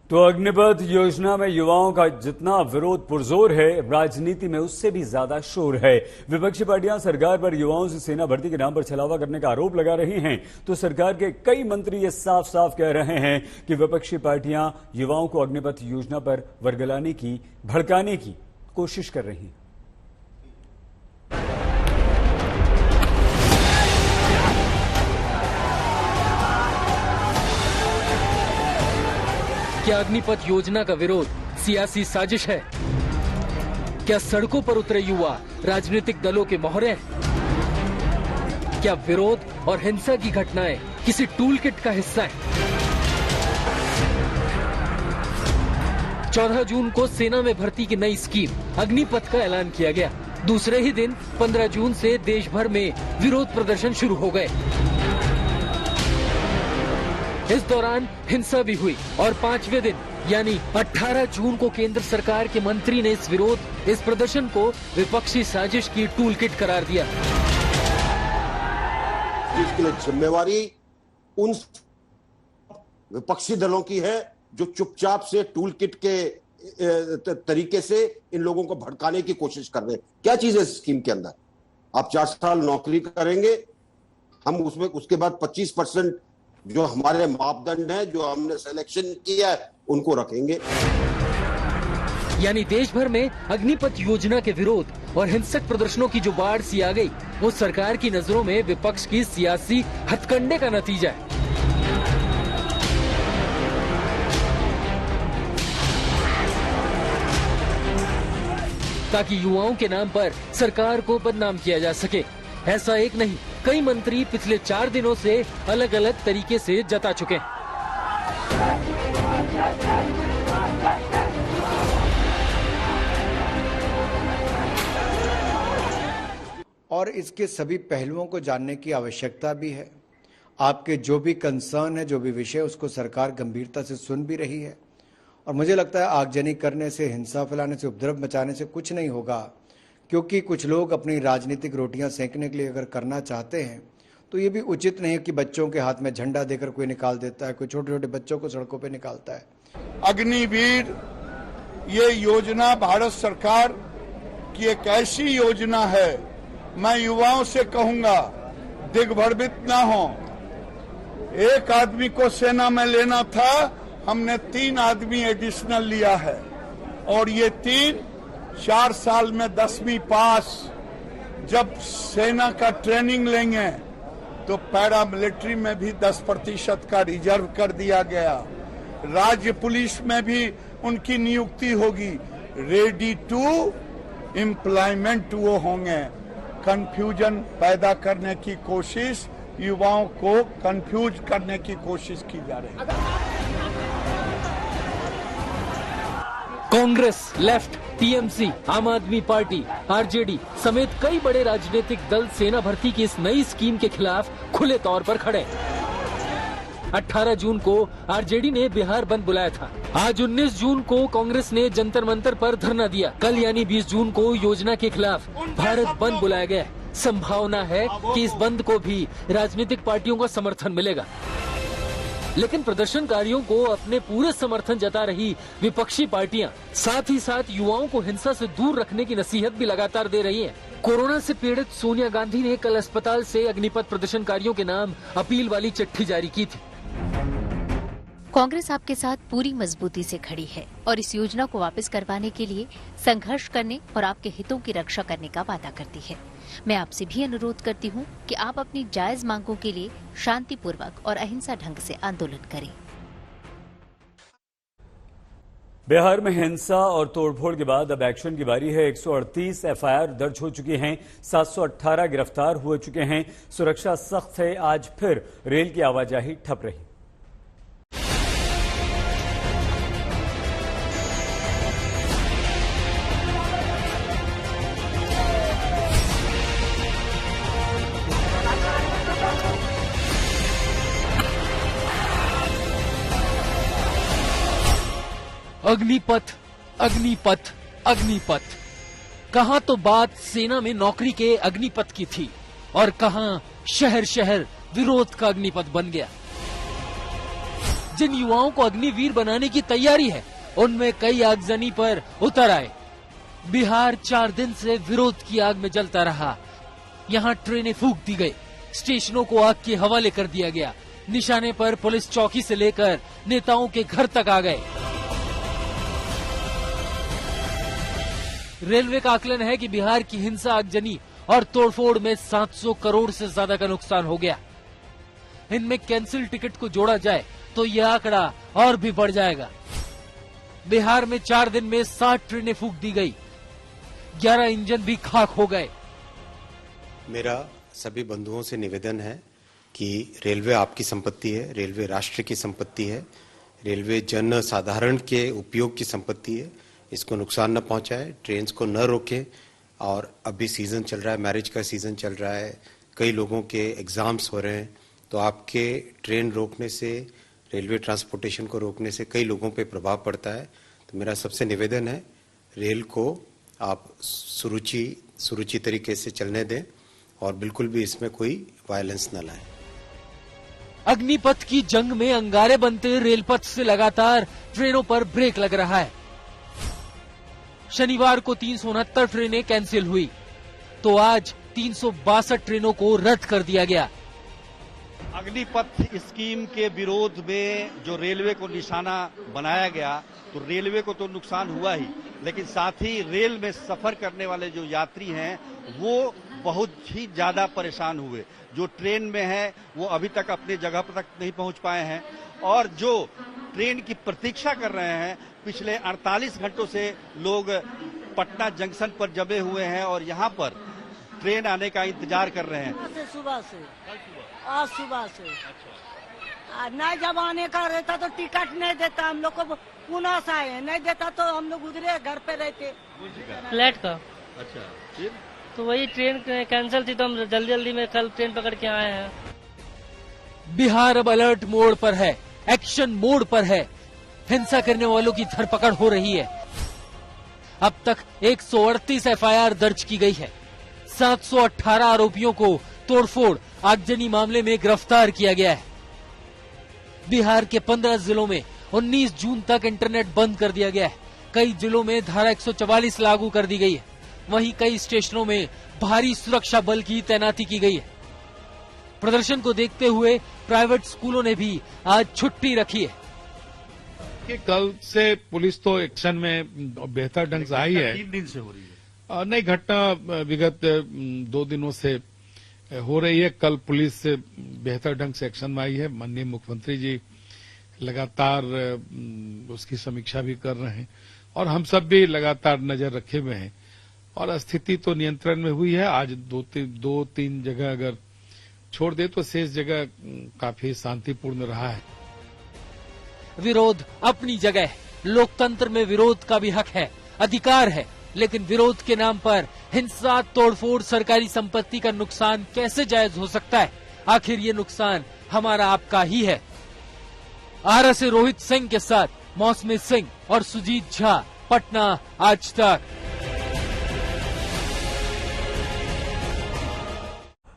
तो अग्निपथ योजना में युवाओं का जितना विरोध पुरजोर है, राजनीति में उससे भी ज्यादा शोर है। विपक्षी पार्टियां सरकार पर युवाओं से सेना भर्ती के नाम पर छलावा करने का आरोप लगा रही हैं, तो सरकार के कई मंत्री ये साफ साफ कह रहे हैं कि विपक्षी पार्टियां युवाओं को अग्निपथ योजना पर वर्गलाने की, भड़काने की कोशिश कर रही हैं। क्या अग्निपथ योजना का विरोध सियासी साजिश है? क्या सड़कों पर उतरे युवा राजनीतिक दलों के मोहरे हैं? क्या विरोध और हिंसा की घटनाएं किसी टूल किट का हिस्सा हैं? 14 जून को सेना में भर्ती की नई स्कीम अग्निपथ का ऐलान किया गया। दूसरे ही दिन 15 जून से देश भर में विरोध प्रदर्शन शुरू हो गए। इस दौरान हिंसा भी हुई और 5वें दिन यानी 18 जून को केंद्र सरकार के मंत्री ने इस प्रदर्शन को विपक्षी साजिश की टूलकिट करार दिया। इसके लिए जिम्मेवारी उन विपक्षी दलों की है जो चुपचाप से टूलकिट के तरीके से इन लोगों को भड़काने की कोशिश कर रहे हैं। क्या चीज है इस स्कीम के अंदर? आप 4 साल नौकरी करेंगे, हम उसमें उसके बाद 25% जो हमारे मापदंड हैं, जो हमने सिलेक्शन किया है, उनको रखेंगे। यानी देश भर में अग्निपथ योजना के विरोध और हिंसक प्रदर्शनों की जो बाढ़ सी आ गई, वो सरकार की नजरों में विपक्ष की सियासी हथकंडे का नतीजा है। ताकि युवाओं के नाम पर सरकार को बदनाम किया जा सके। ऐसा एक नहीं, कई मंत्री पिछले 4 दिनों से अलग अलग तरीके से जता चुके हैं। और इसके सभी पहलुओं को जानने की आवश्यकता भी है। आपके जो भी कंसर्न है, जो भी विषय, उसको सरकार गंभीरता से सुन भी रही है। और मुझे लगता है आगजनी करने से, हिंसा फैलाने से, उपद्रव मचाने से कुछ नहीं होगा, क्योंकि कुछ लोग अपनी राजनीतिक रोटियां सेंकने के लिए अगर करना चाहते हैं तो ये भी उचित नहीं है कि बच्चों के हाथ में झंडा देकर कोई निकाल देता है, कोई छोटे छोटे बच्चों को सड़कों पे निकालता है। अग्निवीर ये योजना भारत सरकार की एक ऐसी योजना है, मैं युवाओं से कहूंगा दिग्भ्रमित ना हो। एक आदमी को सेना में लेना था, हमने 3 आदमी एडिशनल लिया है और ये 4 साल में 10वीं पास। जब सेना का ट्रेनिंग लेंगे तो पैरामिलिट्री में भी 10% का रिजर्व कर दिया गया। राज्य पुलिस में भी उनकी नियुक्ति होगी। रेडी टू एम्प्लॉयमेंट वो होंगे। कंफ्यूजन पैदा करने की कोशिश, युवाओं को कंफ्यूज करने की कोशिश की जा रही है। कांग्रेस, लेफ्ट, टीएमसी, आम आदमी पार्टी, आरजेडी समेत कई बड़े राजनीतिक दल सेना भर्ती की इस नई स्कीम के खिलाफ खुले तौर पर खड़े। 18 जून को आरजेडी ने बिहार बंद बुलाया था। आज 19 जून को कांग्रेस ने जंतर मंतर पर धरना दिया। कल यानी 20 जून को योजना के खिलाफ भारत बंद बुलाया गया। संभावना है कि इस बंद को भी राजनीतिक पार्टियों का समर्थन मिलेगा। लेकिन प्रदर्शनकारियों को अपने पूरे समर्थन जता रही विपक्षी पार्टियां साथ ही साथ युवाओं को हिंसा से दूर रखने की नसीहत भी लगातार दे रही हैं। कोरोना से पीड़ित सोनिया गांधी ने कल अस्पताल से अग्निपथ प्रदर्शनकारियों के नाम अपील वाली चिट्ठी जारी की थी। कांग्रेस आपके साथ पूरी मजबूती से खड़ी है और इस योजना को वापस करवाने के लिए संघर्ष करने और आपके हितों की रक्षा करने का वादा करती है। मैं आपसे भी अनुरोध करती हूं कि आप अपनी जायज मांगों के लिए शांतिपूर्वक और अहिंसा ढंग से आंदोलन करें। बिहार में हिंसा और तोड़फोड़ के बाद अब एक्शन की बारी है। 138 एफआईआर दर्ज हो चुकी हैं, 718 गिरफ्तार हो चुके हैं। सुरक्षा सख्त है। आज फिर रेल की आवाजाही ठप रही। अग्निपथ, अग्निपथ, अग्निपथ। कहां तो बात सेना में नौकरी के अग्निपथ की थी और कहां शहर शहर विरोध का अग्निपथ बन गया। जिन युवाओं को अग्निवीर बनाने की तैयारी है, उनमें कई आगजनी पर उतर आए। बिहार 4 दिन से विरोध की आग में जलता रहा। यहाँ ट्रेनें फूंक दी गई, स्टेशनों को आग के हवाले कर दिया गया। निशाने पर पुलिस चौकी से लेकर नेताओं के घर तक आ गए। रेलवे का आकलन है कि बिहार की हिंसा, आगजनी और तोड़फोड़ में 700 करोड़ से ज्यादा का नुकसान हो गया। इनमें कैंसिल टिकट को जोड़ा जाए तो यह आंकड़ा और भी बढ़ जाएगा। बिहार में 4 दिन में 60 ट्रेनें फूंक दी गई, 11 इंजन भी खाक हो गए। मेरा सभी बंधुओं से निवेदन है कि रेलवे आपकी संपत्ति है, रेलवे राष्ट्र की संपत्ति है, रेलवे जन साधारण के उपयोग की संपत्ति है। इसको नुकसान न पहुंचाए, ट्रेन को न रोके। और अभी सीजन चल रहा है, मैरिज का सीजन चल रहा है, कई लोगों के एग्जाम्स हो रहे हैं, तो आपके ट्रेन रोकने से, रेलवे ट्रांसपोर्टेशन को रोकने से कई लोगों पे प्रभाव पड़ता है। तो मेरा सबसे निवेदन है, रेल को आप सुरुचि तरीके से चलने दें और बिल्कुल भी इसमें कोई वायलेंस न लाएं। अग्निपथ की जंग में अंगारे बनते रेलपथ से लगातार ट्रेनों पर ब्रेक लग रहा है। शनिवार को 369 ट्रेनें कैंसिल हुई, तो आज 362 ट्रेनों को रद्द कर दिया गया। अग्निपथ स्कीम के विरोध में जो रेलवे को निशाना बनाया गया, तो रेलवे को तो नुकसान हुआ ही, लेकिन साथ ही रेल में सफर करने वाले जो यात्री हैं वो बहुत ही ज्यादा परेशान हुए। जो ट्रेन में है वो अभी तक अपने जगह पर तक नहीं पहुंच पाए हैं, और जो ट्रेन की प्रतीक्षा कर रहे हैं, पिछले 48 घंटों से लोग पटना जंक्शन पर जमे हुए हैं और यहाँ पर ट्रेन आने का इंतजार कर रहे हैं। सुबह से आज सुबह से नहीं जब आने का रहता तो टिकट नहीं देता, हम लोग को पुणे से आए, नहीं देता तो हम लोग उधरे घर पे रहते। फ्लैट का अच्छा, फिर तो वही ट्रेन कैंसिल थी, तो हम जल्दी में कल ट्रेन पकड़ के आए हैं। बिहार अब अलर्ट मोड पर है, एक्शन मोड पर है। हिंसा करने वालों की धरपकड़ हो रही है। अब तक 138 एफआईआर दर्ज की गई है। 718 आरोपियों को तोड़फोड़, आगजनी मामले में गिरफ्तार किया गया है। बिहार के 15 जिलों में 19 जून तक इंटरनेट बंद कर दिया गया है। कई जिलों में धारा 144 लागू कर दी गई है। वहीं कई स्टेशनों में भारी सुरक्षा बल की तैनाती की गई है। प्रदर्शन को देखते हुए प्राइवेट स्कूलों ने भी आज छुट्टी रखी है। कि कल से पुलिस तो एक्शन में बेहतर ढंग से आई है। 3 दिन से हो रही है। नई घटना विगत 2 दिनों से हो रही है। कल पुलिस बेहतर ढंग से एक्शन में आई है। माननीय मुख्यमंत्री जी लगातार उसकी समीक्षा भी कर रहे हैं और हम सब भी लगातार नजर रखे हुए हैं और स्थिति तो नियंत्रण में हुई है। आज 2-3 जगह अगर छोड़ दे तो शेष जगह काफी शांतिपूर्ण रहा है। विरोध अपनी जगह है। लोकतंत्र में विरोध का भी हक है, अधिकार है, लेकिन विरोध के नाम पर हिंसा, तोड़फोड़, सरकारी संपत्ति का नुकसान कैसे जायज हो सकता है? आखिर ये नुकसान हमारा आपका ही है। आरा से रोहित सिंह के साथ मौसमी सिंह और सुजीत झा, पटना, आज तक।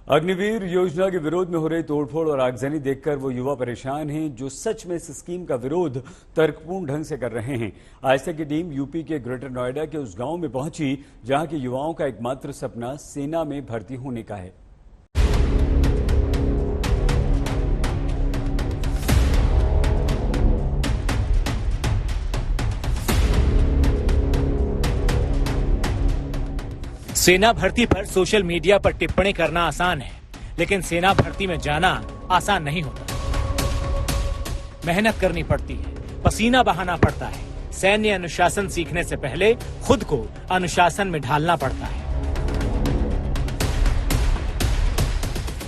अग्निवीर योजना के विरोध में हो रही तोड़फोड़ और आगजनी देखकर वो युवा परेशान हैं जो सच में इस स्कीम का विरोध तर्कपूर्ण ढंग से कर रहे हैं। आज तक की टीम यूपी के ग्रेटर नोएडा के उस गांव में पहुंची जहां के युवाओं का एकमात्र सपना सेना में भर्ती होने का है। सेना भर्ती पर सोशल मीडिया पर टिप्पणी करना आसान है, लेकिन सेना भर्ती में जाना आसान नहीं होता। मेहनत करनी पड़ती है, पसीना बहाना पड़ता है। सैन्य अनुशासन सीखने से पहले खुद को अनुशासन में ढालना पड़ता है।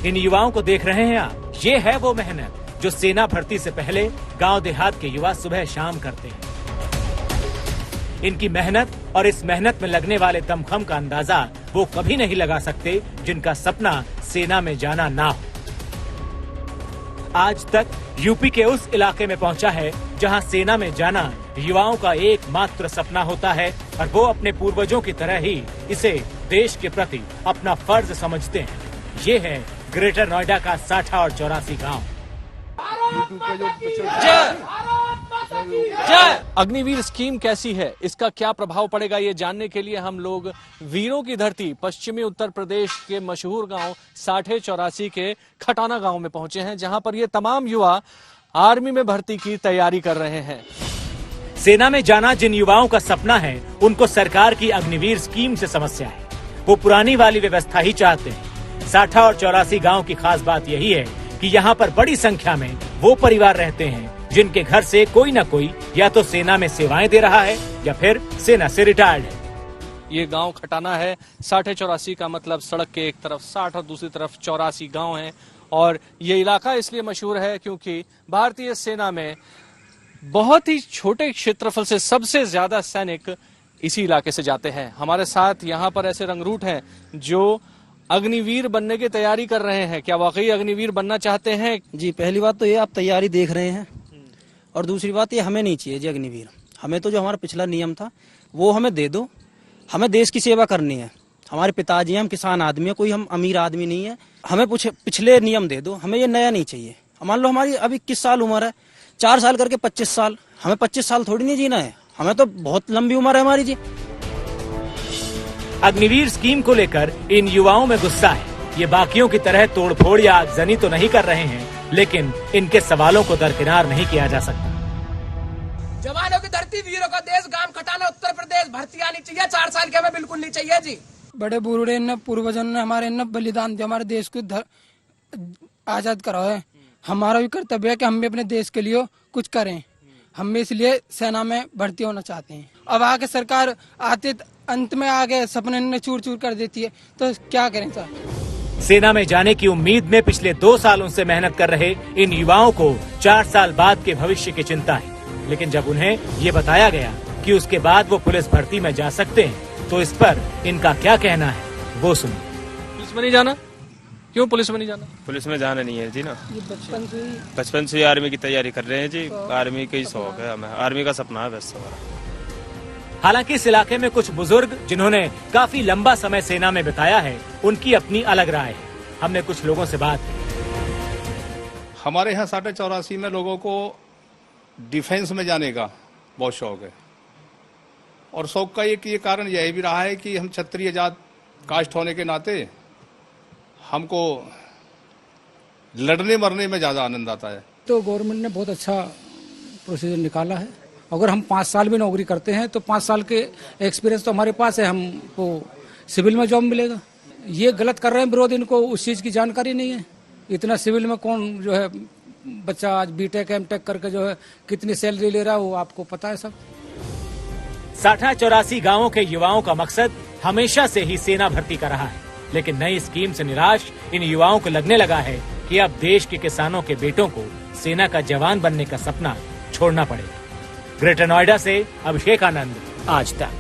इन युवाओं को देख रहे हैं आप, ये है वो मेहनत जो सेना भर्ती से पहले गांव देहात के युवा सुबह शाम करते हैं। इनकी मेहनत और इस मेहनत में लगने वाले दमखम का अंदाजा वो कभी नहीं लगा सकते जिनका सपना सेना में जाना ना हो। आज तक यूपी के उस इलाके में पहुंचा है जहां सेना में जाना युवाओं का एकमात्र सपना होता है और वो अपने पूर्वजों की तरह ही इसे देश के प्रति अपना फर्ज समझते हैं। ये है ग्रेटर नोएडा का 60 और 84 गाँव। अग्निवीर स्कीम कैसी है, इसका क्या प्रभाव पड़ेगा, ये जानने के लिए हम लोग वीरों की धरती पश्चिमी उत्तर प्रदेश के मशहूर गांव साठे 84 के खटाना गांव में पहुंचे हैं, जहां पर ये तमाम युवा आर्मी में भर्ती की तैयारी कर रहे हैं। सेना में जाना जिन युवाओं का सपना है, उनको सरकार की अग्निवीर स्कीम से समस्या है। वो पुरानी वाली व्यवस्था ही चाहते हैं। साठा और 84 गांव की खास बात यही है कि यहाँ पर बड़ी संख्या में वो परिवार रहते हैं जिनके घर से कोई न कोई या तो सेना में सेवाएं दे रहा है या फिर सेना से रिटायर्ड है। ये गांव खटाना है। साठे 84 का मतलब सड़क के एक तरफ 60 और दूसरी तरफ 84 गांव हैं। और ये इलाका इसलिए मशहूर है क्योंकि भारतीय सेना में बहुत ही छोटे क्षेत्रफल से सबसे ज्यादा सैनिक इसी इलाके से जाते हैं। हमारे साथ यहाँ पर ऐसे रंगरूट हैं जो अग्निवीर बनने की तैयारी कर रहे हैं। क्या वाकई अग्निवीर बनना चाहते हैं? जी, पहली बात तो ये आप तैयारी देख रहे हैं और दूसरी बात ये हमें नहीं चाहिए जी अग्निवीर। हमें तो जो हमारा पिछला नियम था वो हमें दे दो। हमें देश की सेवा करनी है। हमारे पिताजी हैं, हम किसान आदमी है, कोई हम अमीर आदमी नहीं है। हमें पिछले नियम दे दो, हमें ये नया नहीं चाहिए। मान लो हमारी अभी 21 साल उम्र है, 4 साल करके 25 साल, हमें 25 साल थोड़ी नहीं जीना है। हमें तो बहुत लंबी उम्र है हमारी जी। अग्निवीर स्कीम को लेकर इन युवाओं में गुस्सा है। ये बाकियों की तरह तोड़फोड़ या आगजनी तो नहीं कर रहे हैं, लेकिन इनके सवालों को दरकिनार नहीं किया जा सकता। जवानों की धरती, वीरों का देश, गांव खटाना उत्तर प्रदेश, भर्ती आनी चाहिए। 4 साल के हमें बिल्कुल नहीं चाहिए जी। बड़े बूढ़े ने पूर्वजों ने हमारे ने बलिदान दिया, हमारे देश को आजाद करा है। हमारा भी कर्तव्य है कि हम भी अपने देश के लिए कुछ करें। हम भी इसलिए सेना में भर्ती होना चाहते हैं। अब आगे सरकार आते अंत में आगे सपने ने चूर चूर कर देती है, तो क्या करें सर। सेना में जाने की उम्मीद में पिछले 2 सालों से मेहनत कर रहे इन युवाओं को 4 साल बाद के भविष्य की चिंता है। लेकिन जब उन्हें ये बताया गया कि उसके बाद वो पुलिस भर्ती में जा सकते हैं, तो इस पर इनका क्या कहना है वो सुनिए। पुलिस में नहीं जाना? क्यों पुलिस में नहीं जाना? पुलिस में जाना नहीं है जी ना, बचपन से आर्मी की तैयारी कर रहे हैं जी। आर्मी का ही शौक है हमें, आर्मी का सपना है बस हमारा। हालांकि इस इलाके में कुछ बुजुर्ग जिन्होंने काफी लंबा समय सेना में बिताया है, उनकी अपनी अलग राय है। हमने कुछ लोगों से बात की। हमारे यहाँ साठे 84 में लोगों को डिफेंस में जाने का बहुत शौक है। और शौक का ये कारण यह भी रहा है कि हम क्षत्रिय जात कास्ट होने के नाते हमको लड़ने मरने में ज्यादा आनंद आता है। तो गवर्नमेंट ने बहुत अच्छा प्रोसीजर निकाला है। अगर हम 5 साल भी नौकरी करते हैं तो 5 साल के एक्सपीरियंस तो हमारे पास है, हमको सिविल में जॉब मिलेगा। ये गलत कर रहे हैं विरोध, इनको उस चीज की जानकारी नहीं है। इतना सिविल में कौन जो है बच्चा आज बीटेक एमटेक करके जो है कितनी सैलरी ले रहा है वो आपको पता है सब। साठा 84 गांवों के युवाओं का मकसद हमेशा से ही सेना भर्ती का रहा है, लेकिन नई स्कीम से निराश इन युवाओं को लगने लगा है कि अब देश के किसानों के बेटों को सेना का जवान बनने का सपना छोड़ना पड़ेगा। ग्रेटर नोएडा से अभिषेक आनंद, आज तक।